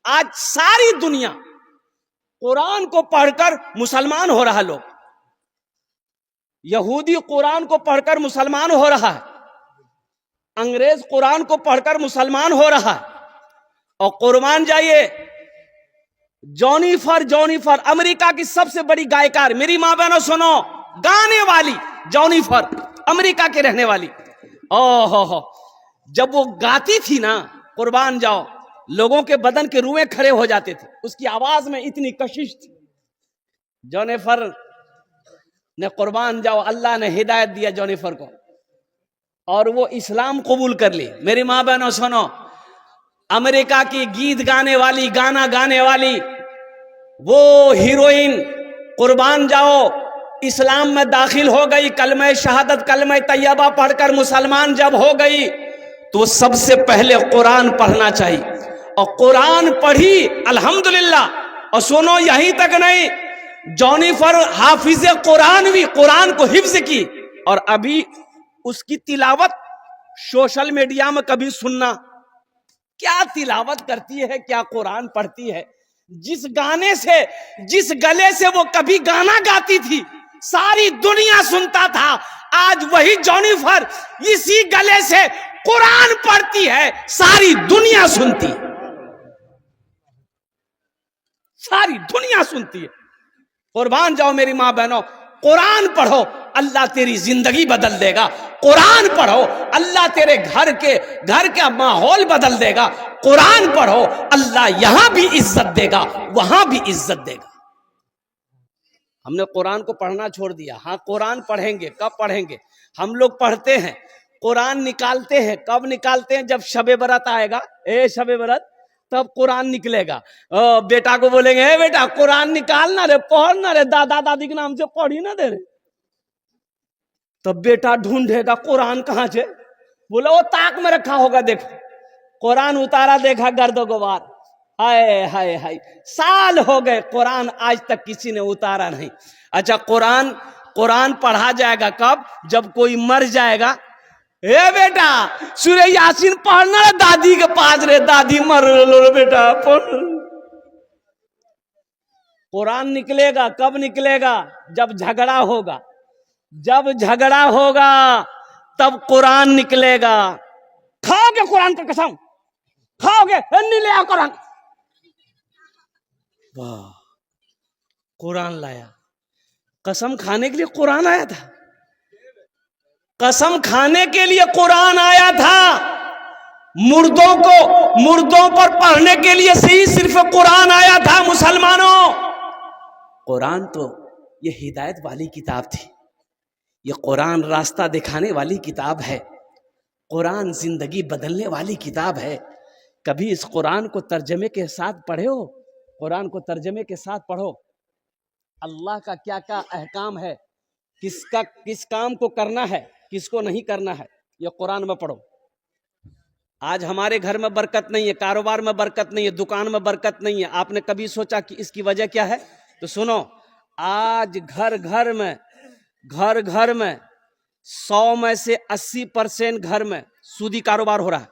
आज सारी दुनिया कुरान को पढ़कर मुसलमान हो रहा। लोग यहूदी कुरान को पढ़कर मुसलमान हो रहा है, अंग्रेज कुरान को पढ़कर मुसलमान हो रहा है। और कुर्बान जाइए, जॉनिफर अमेरिका की सबसे बड़ी गायकार, मेरी मां बहनों सुनो, गाने वाली जॉनिफर, अमेरिका के रहने वाली। ओहो, जब वो गाती थी ना कुर्बान जाओ, लोगों के बदन के रुएं खड़े हो जाते थे। उसकी आवाज में इतनी कशिश थी। जॉनिफर ने कुर्बान जाओ, अल्लाह ने हिदायत दिया जॉनिफर को और वो इस्लाम कबूल कर ली। मेरी मां बहनों सुनो, अमेरिका की गीत गाने वाली, गाना गाने वाली वो हीरोइन कुर्बान जाओ इस्लाम में दाखिल हो गई। कलमा शहादत, कलमा तैयबा पढ़कर मुसलमान जब हो गई तो सबसे पहले कुरान पढ़ना चाहिए। और कुरान पढ़ी अल्हम्दुलिल्लाह। और सुनो, यहीं तक नहीं, जॉनिफर हाफिज कुरान भी, कुरान को हिफ्ज की। और अभी उसकी तिलावत सोशल मीडिया में कभी सुनना, क्या तिलावत करती है, क्या कुरान पढ़ती है। जिस गाने से, जिस गले से वो कभी गाना गाती थी सारी दुनिया सुनता था, आज वही जॉनिफर इसी गले से कुरान पढ़ती है, सारी दुनिया सुनती है, सारी दुनिया सुनती है। कुर्बान जाओ मेरी मां बहनों, कुरान पढ़ो, अल्लाह तेरी जिंदगी बदल देगा। कुरान पढ़ो, अल्लाह तेरे घर का माहौल बदल देगा। कुरान पढ़ो, अल्लाह यहां भी इज्जत देगा, वहां भी इज्जत देगा। हमने कुरान को पढ़ना छोड़ दिया। हाँ, कुरान पढ़ेंगे, कब पढ़ेंगे? हम लोग पढ़ते हैं, कुरान निकालते हैं, कब निकालते हैं? जब शबे बरत आएगा, शबे बरत, तब कुरान निकलेगा। बेटा को बोलेंगे, हे बेटा कुरान निकालना रे, पढ़ना रे, दादा दादी के नाम से पढ़ी ना दे रे। तब बेटा ढूंढेगा कुरान कहां से, बोला वो ताक में रखा होगा, देखो कुरान उतारा, देखा गर्द गुबार। हाय हाय हाय, साल हो गए कुरान आज तक किसी ने उतारा नहीं। अच्छा, कुरान पढ़ा जाएगा कब? जब कोई मर जाएगा। ए बेटा सूरह यासीन पढ़ना रे, दादी के पास रे, दादी मर लो बेटा पढ़। कुरान निकलेगा कब निकलेगा? जब झगड़ा होगा, जब झगड़ा होगा तब कुरान निकलेगा। खाओगे कुरान की कसम, खाओगे? नहीं ले आओ कुरान। वाह, कुरान लाया। कसम खाने के लिए कुरान आया था, कसम खाने के लिए कुरान आया था। मुर्दों पर पढ़ने के लिए सही सिर्फ कुरान आया था। मुसलमानों, कुरान तो ये हिदायत वाली किताब थी, ये कुरान रास्ता दिखाने वाली किताब है, कुरान जिंदगी बदलने वाली किताब है। कभी इस कुरान को तर्जमे के साथ पढ़े हो? कुरान को तर्जमे के साथ पढ़ो, अल्लाह का क्या क्या अहकाम है, किस काम को करना है, किसको नहीं करना है, ये कुरान में पढ़ो। आज हमारे घर में बरकत नहीं है, कारोबार में बरकत नहीं है, दुकान में बरकत नहीं है। आपने कभी सोचा कि इसकी वजह क्या है? तो सुनो, आज घर घर में 100 में से 80% घर में सूदी कारोबार हो रहा है।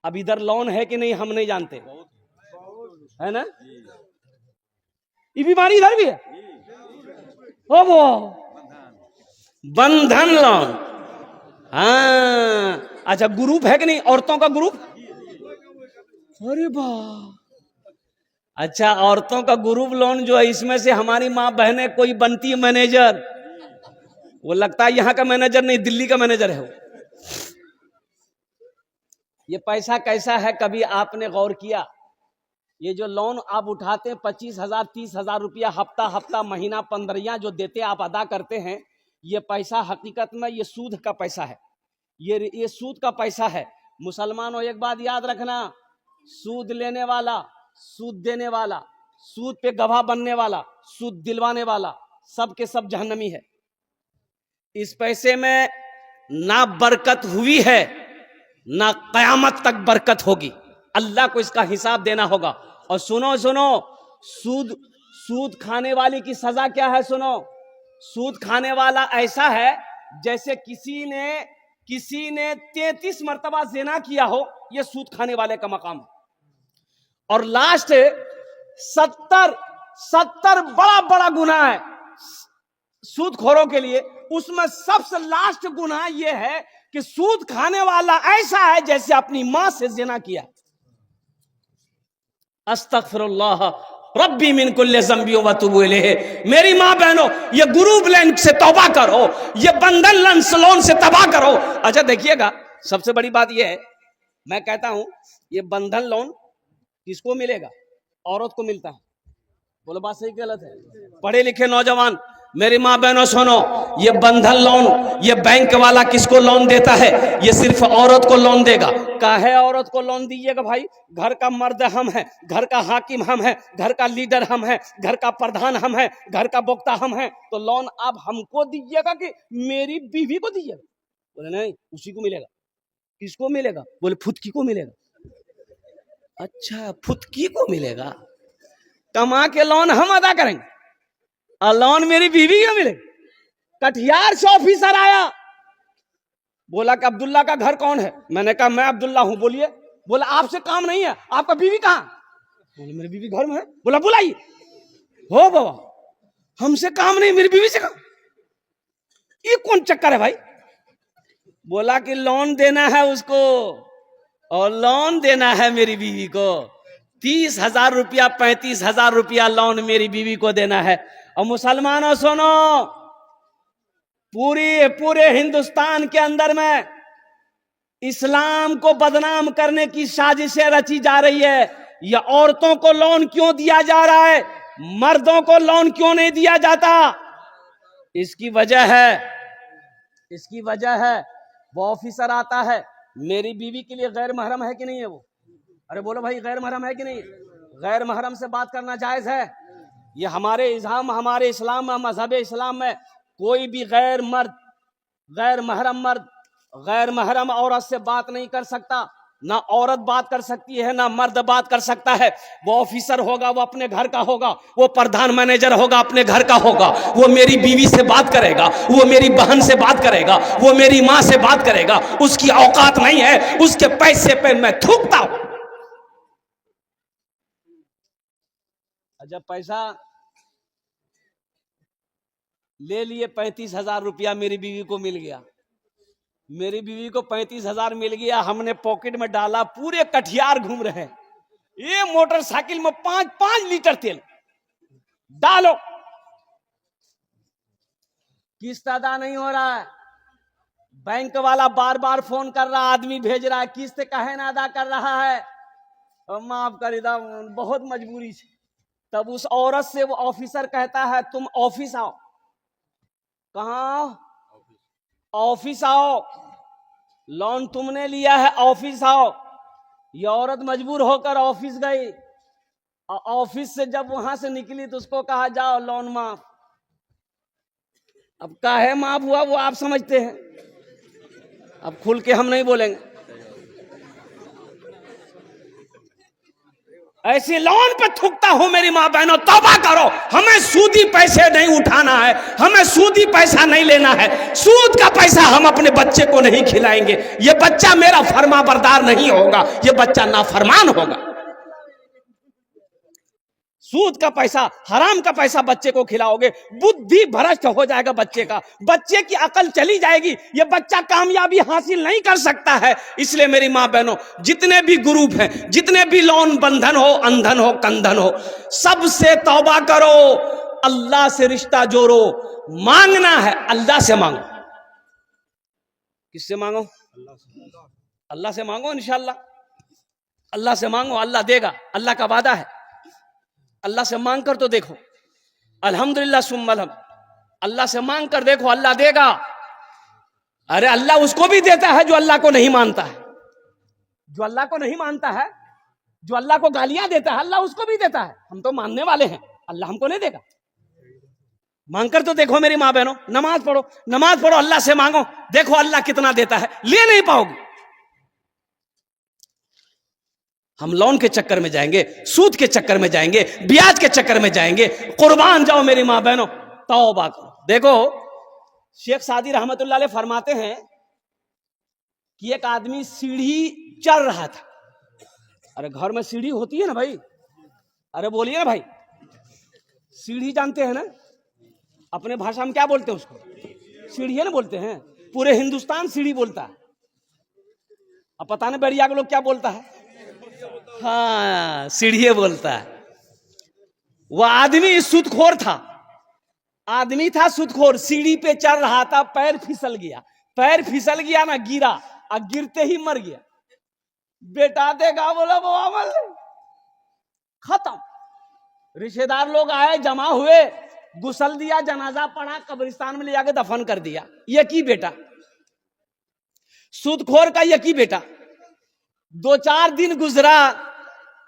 अब इधर लोन है कि नहीं हम नहीं जानते, है ना? ये बीमारी इधर भी है। ओ वो बंधन लोन, हाँ। अच्छा, ग्रुप है कि नहीं, औरतों का ग्रुप? अरे वाह, अच्छा, औरतों का ग्रुप लोन जो है, इसमें से हमारी माँ बहनें कोई बनती है मैनेजर, वो लगता है यहाँ का मैनेजर नहीं, दिल्ली का मैनेजर है वो। ये पैसा कैसा है, कभी आपने गौर किया? ये जो लोन आप उठाते हैं 25,000 30,000 रुपया हफ्ता महीना 15 जो देते आप अदा करते हैं, ये पैसा हकीकत में ये सूद का पैसा है, ये सूद का पैसा है। मुसलमानों, एक बात याद रखना, सूद लेने वाला, सूद देने वाला, सूद पे गवाह बनने वाला, सूद दिलवाने वाला, सब के सब जहन्नमी है। इस पैसे में ना बरकत हुई है, ना कयामत तक बरकत होगी। अल्लाह को इसका हिसाब देना होगा। और सुनो, सूद खाने वाले की सजा क्या है? सुनो, सूद खाने वाला ऐसा है जैसे किसी ने 33 मर्तबा ज़िना किया हो, यह सूद खाने वाले का मकाम है। और लास्ट 70 बड़ा बड़ा गुनाह है सूदखोरों के लिए। उसमें सबसे लास्ट गुनाह यह है कि सूद खाने वाला ऐसा है जैसे अपनी मां से ज़िना किया। अस्तगफिरुल्लाह रब्बी मिन कुल्li ज़ंबि व अतूबु इलैहि। मेरी मां बहनों, ये ग्रुप लोन से तौबा करो, ये बंधन लोन से तौबा करो। अच्छा देखिएगा, सबसे बड़ी बात यह है, मैं कहता हूं ये बंधन लोन किसको मिलेगा? औरत को मिलता है। बोलो बात सही गलत है? पढ़े लिखे नौजवान मेरी माँ बहनों सुनो, ये बंधन लोन, ये बैंक वाला किसको लोन देता है? ये सिर्फ औरत को लोन देगा। काहे औरत को लोन दीजिएगा भाई? घर का मर्द हम है, घर का हाकिम हम है, घर का लीडर हम है, घर का प्रधान हम है, घर का वक्ता हम है, तो लोन आप हमको दीजिएगा कि मेरी बीवी को दीजिएगा? बोले नहीं, उसी को मिलेगा। किसको मिलेगा? बोले फुदकी को मिलेगा। अच्छा, फुदकी को मिलेगा। कमा के लोन हम अदा करेंगे और लोन मेरी बीवी को मिलेगा। कटिहार से ऑफिसर आया, बोला कि अब्दुल्ला का घर कौन है? मैंने कहा मैं अब्दुल्ला हूं। बोलिए। बोला आपसे काम नहीं है, आपका बीवी कहां? बोले मेरी बीवी घर में है। बोला बुलाइए। हो बाबा, हमसे काम नहीं, मेरी बीवी से काम। ये कौन चक्कर है भाई? बोला कि लोन देना है उसको, और लोन देना है मेरी बीवी को। 30,000 रुपया 35,000 रुपया लोन मेरी बीवी को देना है। और मुसलमानों सुनो, पूरे हिंदुस्तान के अंदर में इस्लाम को बदनाम करने की साजिशें रची जा रही है। या औरतों को लोन क्यों दिया जा रहा है, मर्दों को लोन क्यों नहीं दिया जाता? इसकी वजह है वो ऑफिसर आता है, मेरी बीवी के लिए गैर महरम है कि नहीं है वो? अरे बोलो भाई, गैर महरम है कि नहीं? गैर महरम से बात करना जायज है? ये हमारे इस्लाम में, मजहब इस्लाम में कोई भी गैर महरम औरत से बात नहीं कर सकता। ना औरत बात कर सकती है, ना मर्द बात कर सकता है। वो ऑफिसर होगा, वो अपने घर का होगा, वो प्रधान मैनेजर होगा, अपने घर का होगा। वो मेरी बीवी से बात करेगा, वो मेरी बहन से बात करेगा, वो मेरी माँ से बात करेगा। उसकी औकात नहीं है, उसके पैसे पे मैं थूकता हूं। जब पैसा ले लिए 35,000 रुपया मेरी बीवी को मिल गया, मेरी बीवी को 35,000 मिल गया, हमने पॉकेट में डाला, पूरे कटिहार घूम रहे हैं। ये मोटरसाइकिल में 5-5 लीटर तेल डालो, किस्त अदा नहीं हो रहा है। बैंक वाला बार बार फोन कर रहा, आदमी भेज रहा है, किस्त काहे ना अदा कर रहा है? माफ कर दो, बहुत मजबूरी है। तब उस औरत से वो ऑफिसर कहता है तुम ऑफिस आओ। कहां? ऑफिस आओ, लोन तुमने लिया है, ऑफिस आओ। ये औरत मजबूर होकर ऑफिस गई, और ऑफिस से जब वहां से निकली तो उसको कहा जाओ लोन माफ। अब काहे माफ हुआ वो आप समझते हैं, अब खुल के हम नहीं बोलेंगे। ऐसे लोन पे थूकता हूं मेरी मां बहनों, तौबा करो। हमें सूदी पैसे नहीं उठाना है, हमें सूदी पैसा नहीं लेना है। सूद का पैसा हम अपने बच्चे को नहीं खिलाएंगे। ये बच्चा मेरा फरमाबरदार नहीं होगा, ये बच्चा नाफरमान होगा। सूद का पैसा, हराम का पैसा बच्चे को खिलाओगे, बुद्धि भ्रष्ट हो जाएगा बच्चे का, बच्चे की अकल चली जाएगी, ये बच्चा कामयाबी हासिल नहीं कर सकता है। इसलिए मेरी मां बहनों, जितने भी ग्रुप हैं, जितने भी लोन, बंधन हो, अंधन हो, कंधन हो, सबसे तौबा करो, अल्लाह से रिश्ता जोड़ो। मांगना है अल्लाह से मांगो। किससे मांगो? अल्लाह से मांगो। इंशाअल्लाह अल्लाह से मांगो, अल्लाह देगा, अल्लाह का वादा है। अल्लाह से मांग कर तो देखो, अल्हम्दुलिल्लाह सुम्मल अल्लाह से मांग कर देखो, अल्लाह देगा। अरे अल्लाह उसको भी देता है जो अल्लाह को नहीं मानता है, जो अल्लाह को नहीं मानता है, जो अल्लाह को गालियां देता है, अल्लाह उसको भी देता है। हम तो मानने वाले हैं, अल्लाह हमको नहीं देगा। मांग कर तो देखो मेरी मां बहनों, नमाज पढ़ो, अल्लाह से मांगो, देखो अल्लाह कितना देता है। ले नहीं पाओगे। हम लोन के चक्कर में जाएंगे, सूद के चक्कर में जाएंगे, ब्याज के चक्कर में जाएंगे। कुर्बान जाओ मेरी मां बहनों, तौबा करो। देखो शेख सादी रहमतुल्लाह अलैह फरमाते हैं कि एक आदमी सीढ़ी चढ़ रहा था, अरे घर में सीढ़ी होती है ना भाई, अरे बोलिए ना भाई, सीढ़ी जानते हैं ना, अपने भाषा में क्या बोलते हैं उसको, सीढ़ी है ना बोलते हैं, पूरे हिंदुस्तान सीढ़ी बोलता है। अब पता नहीं बढ़िया के लोग क्या बोलता है, हाँ सीढ़ी बोलता है। वह आदमी सूदखोर था, आदमी था सूदखोर, सीढ़ी पे चढ़ रहा था, पैर फिसल गया, पैर फिसल गया ना, गिरा और गिरते ही मर गया। बेटा देखा, बोला वो अमल खत्म। रिश्तेदार लोग आए, जमा हुए, गुसल दिया, जनाजा पढ़ा, कब्रिस्तान में ले जाके दफन कर दिया। ये की बेटा, सूदखोर का ये की बेटा। 2-4 दिन गुजरा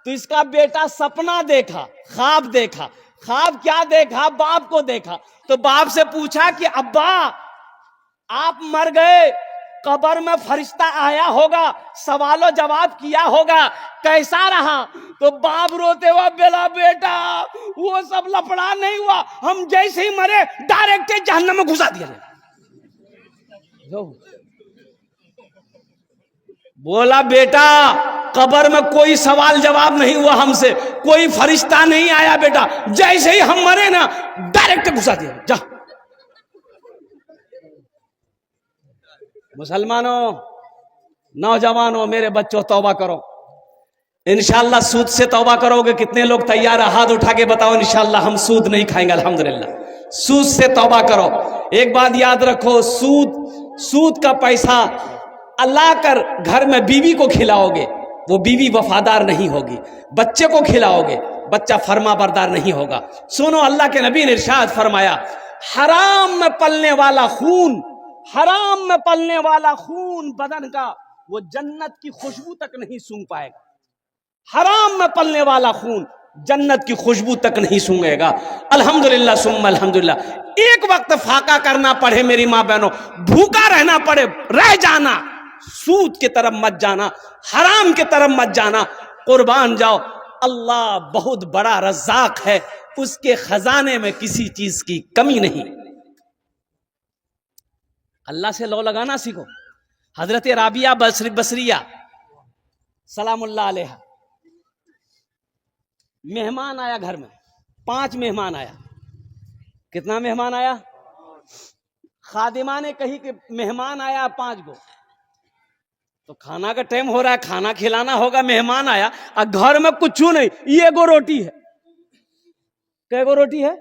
तो इसका बेटा सपना देखा, ख्वाब देखा। ख्वाब क्या देखा, बाप को देखा। तो बाप से पूछा कि अब्बा आप मर गए, कब्र में फरिश्ता आया होगा, सवालों जवाब किया होगा, कैसा रहा? तो बाप रोते हुआ बोला, बेटा वो सब लफड़ा नहीं हुआ, हम जैसे ही मरे डायरेक्ट जहन्नम में घुसा दिया। बोला बेटा कब्र में कोई सवाल जवाब नहीं हुआ हमसे, कोई फरिश्ता नहीं आया बेटा, जैसे ही हम मरे ना डायरेक्ट घुसा दिया। जा मुसलमानों, नौजवानों, मेरे बच्चों, तौबा करो। इंशाअल्लाह सूद से तौबा करोगे। कितने लोग तैयार है? हाथ उठा के बताओ, इंशाअल्लाह हम सूद नहीं खाएंगे। अल्हम्दुलिल्लाह, सूद से तौबा करो। एक बात याद रखो, सूद का पैसा अल्लाह कर घर में बीवी को खिलाओगे, वो बीवी वफादार नहीं होगी। बच्चे को खिलाओगे, बच्चा फर्मा बरदार नहीं होगा। सुनो, अल्लाह के नबी ने इरशाद फरमाया, हराम में पलने वाला खून, हराम में पलने वाला खून बदन का, वो जन्नत की खुशबू तक नहीं सूंघ पाएगा। हराम में पलने वाला खून जन्नत की खुशबू तक नहीं सूंघेगा। अल्हम्दुलिल्लाह सुम्मा अल्हम्दुलिल्लाह। एक वक्त फाका करना पड़े मेरी माँ बहनों, भूखा रहना पड़े, रह जाना, सूद की तरफ मत जाना, हराम की तरफ मत जाना, कुर्बान जाओ। अल्लाह बहुत बड़ा रज़्ज़ाक है, उसके खजाने में किसी चीज की कमी नहीं। अल्लाह से लौ लगाना सीखो। हजरत राबिया बसरिया सलामुल्लाह अलैहा, मेहमान आया घर में, 5 मेहमान आया। कितना मेहमान आया? खादिमा ने कही कि मेहमान आया 5 गो। तो खाना का टाइम हो रहा है, खाना खिलाना होगा, मेहमान आया और घर में कुछ नहीं, ये गो रोटी है। कै गो रोटी है?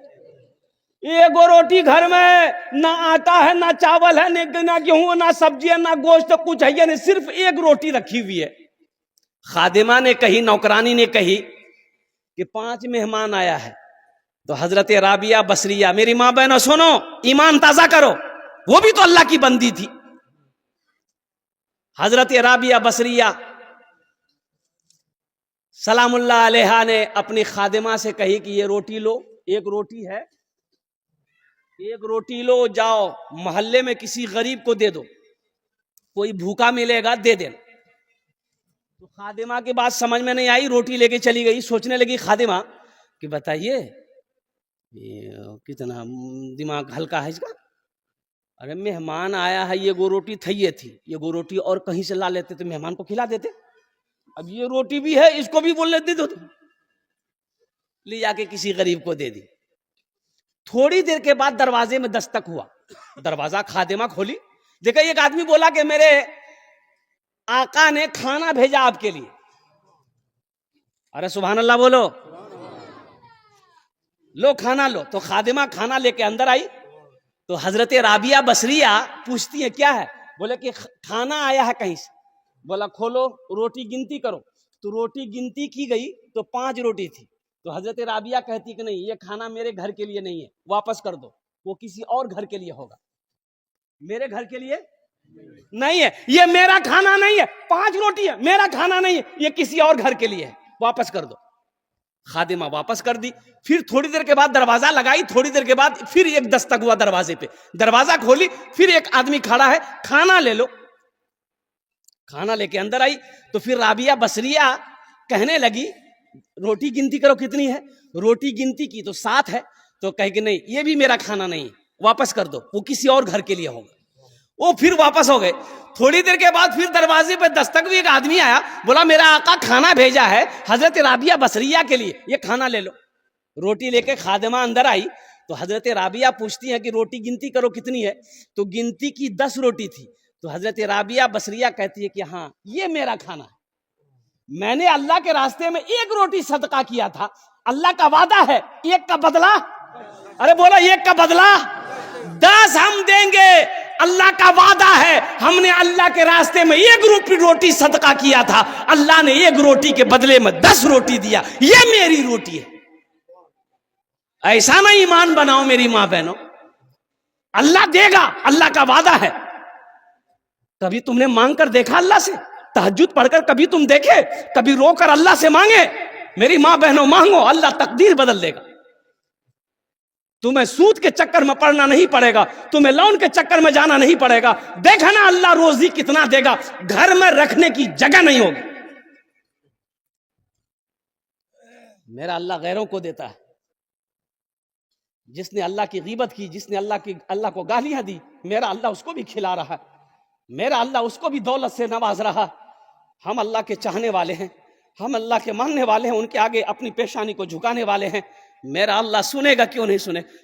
एगो रोटी घर में, ना आटा है, ना चावल है, ना गेहूं, ना सब्जी है, ना गोश्त, कुछ है नहीं, सिर्फ एक रोटी रखी हुई है। खादिमा ने कही, नौकरानी ने कही कि 5 मेहमान आया है। तो हजरत राबिया बसरिया, मेरी माँ बहनों सुनो, ईमान ताजा करो, वो भी तो अल्लाह की बंदी थी। हजरत राबिया बसरिया सलामुल्लाह अलैहा ने अपनी खादिमा से कही कि ये रोटी लो, एक रोटी है, एक रोटी लो, जाओ मोहल्ले में किसी गरीब को दे दो, कोई भूखा मिलेगा दे देना। तो खादिमा की बात समझ में नहीं आई, रोटी लेके चली गई। सोचने लगी खादिमा कि बताइए कितना दिमाग हल्का है इसका। अरे मेहमान आया है, ये गो रोटी थी, ये गो रोटी और कहीं से ला लेते तो मेहमान को खिला देते। अब ये रोटी भी है, इसको भी बोल लेते तो ले जाके किसी गरीब को दे दी। थोड़ी देर के बाद दरवाजे में दस्तक हुआ, दरवाजा खादिमा खोली, देखा एक आदमी बोला कि मेरे आका ने खाना भेजा आपके लिए। अरे सुभान अल्लाह बोलो, लो खाना लो। तो खादिमा खाना लेके अंदर आई। तो हजरत राबिया बसरिया पूछती है क्या है? बोले कि खाना आया है कहीं से। बोला खोलो, रोटी गिनती करो। तो रोटी गिनती की गई तो 5 रोटी थी। तो हजरत राबिया कहती कि नहीं, ये खाना मेरे घर के लिए नहीं है, वापस कर दो, वो किसी और घर के लिए होगा, मेरे घर के लिए नहीं है, ये मेरा खाना नहीं है। 5 रोटी है, मेरा खाना नहीं है, ये किसी और घर के लिए है, वापस कर दो। खादिमा वापस कर दी। फिर थोड़ी देर के बाद दरवाजा लगाई, थोड़ी देर के बाद फिर एक दस्तक हुआ दरवाजे पे, दरवाजा खोली, फिर एक आदमी खड़ा है, खाना ले लो। खाना लेके अंदर आई। तो फिर राबिया बसरिया कहने लगी रोटी गिनती करो कितनी है। रोटी गिनती की तो 7 है। तो कहे कि नहीं, ये भी मेरा खाना नहीं है, वापस कर दो, वो किसी और घर के लिए होगा। वो फिर वापस हो गए। थोड़ी देर के बाद फिर दरवाजे पे दस्तक भी एक आदमी आया, बोला मेरा आका खाना भेजा है हजरत राबिया बसरिया के लिए, ये खाना ले लो। रोटी लेके खादिमा अंदर आई तो हजरत राबिया पूछती है कि रोटी गिनती करो कितनी है, तो गिनती की 10 रोटी थी। तो हजरत राबिया बसरिया कहती है कि हाँ ये मेरा खाना है, मैंने अल्लाह के रास्ते में 1 रोटी सदका किया था, अल्लाह का वादा है 1 का बदला, अरे बोला 1 का बदला 10 हम देंगे, अल्लाह का वादा है। हमने अल्लाह के रास्ते में 1 रोटी सदका किया था, अल्लाह ने 1 रोटी के बदले में 10 रोटी दिया, ये मेरी रोटी है। ऐसा ना ईमान बनाओ मेरी मां बहनों, अल्लाह देगा, अल्लाह का वादा है। कभी तुमने मांग कर देखा अल्लाह से? तहज्जुद पढ़कर कभी तुम देखे? कभी रोकर अल्लाह से मांगे? मेरी मां बहनों मांगो, अल्लाह तकदीर बदल देगा। तुम्हें सूद के चक्कर में पड़ना नहीं पड़ेगा, तुम्हें लोन के चक्कर में जाना नहीं पड़ेगा। देखा ना अल्लाह रोजी कितना देगा, घर में रखने की जगह नहीं होगी। मेरा अल्लाह गैरों को देता है। जिसने अल्लाह की गीबत की, जिसने अल्लाह को गालियां दी, मेरा अल्लाह उसको भी खिला रहा है, मेरा अल्लाह उसको भी दौलत से नवाज रहा। हम अल्लाह के चाहने वाले हैं, हम अल्लाह के मानने वाले हैं, उनके आगे अपनी पेशानी को झुकाने वाले हैं। मेरा अल्लाह सुनेगा, क्यों नहीं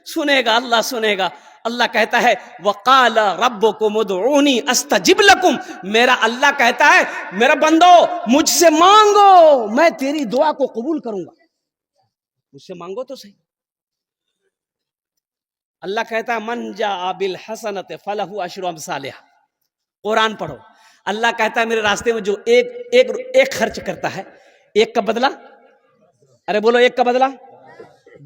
सुनेगा, अल्लाह सुनेगा। अल्लाह कहता है वक़ाल रब्बुकुम उदऊनी अस्तजिब लकुम, मेरा अल्लाह कहता है मेरा बंदो मुझसे मांगो, मैं तेरी दुआ को कबूल करूंगा। मुझसे मांगो तो सही। अल्लाह कहता है मन जा बिल हसनत फलहु अशरु अमसालिहा। कुरान पढ़ो, अल्लाह कहता है मेरे रास्ते में जो एक खर्च करता है, 1 का बदला, अरे बोलो 1 का बदला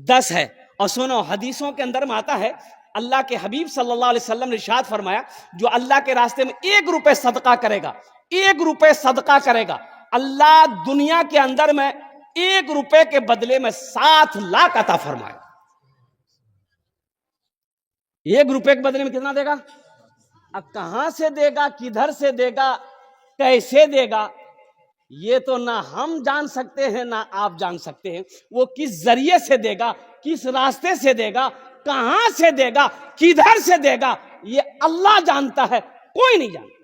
10 है। और सुनो हदीसों के अंदर में आता है, अल्लाह के हबीब सल्लल्लाहु अलैहि वसल्लम ने इरशाद फरमाया, जो अल्लाह के रास्ते में 1 रुपए सदका करेगा, 1 रुपए सदका करेगा, अल्लाह दुनिया के अंदर में 1 रुपए के बदले में 7 लाख अता फरमाएगा। 1 रुपए के बदले में कितना देगा? अब कहां से देगा, किधर से देगा, कैसे देगा, ये तो ना हम जान सकते हैं ना आप जान सकते हैं। वो किस जरिए से देगा, किस रास्ते से देगा, कहां से देगा, किधर से देगा, ये अल्लाह जानता है, कोई नहीं जानता।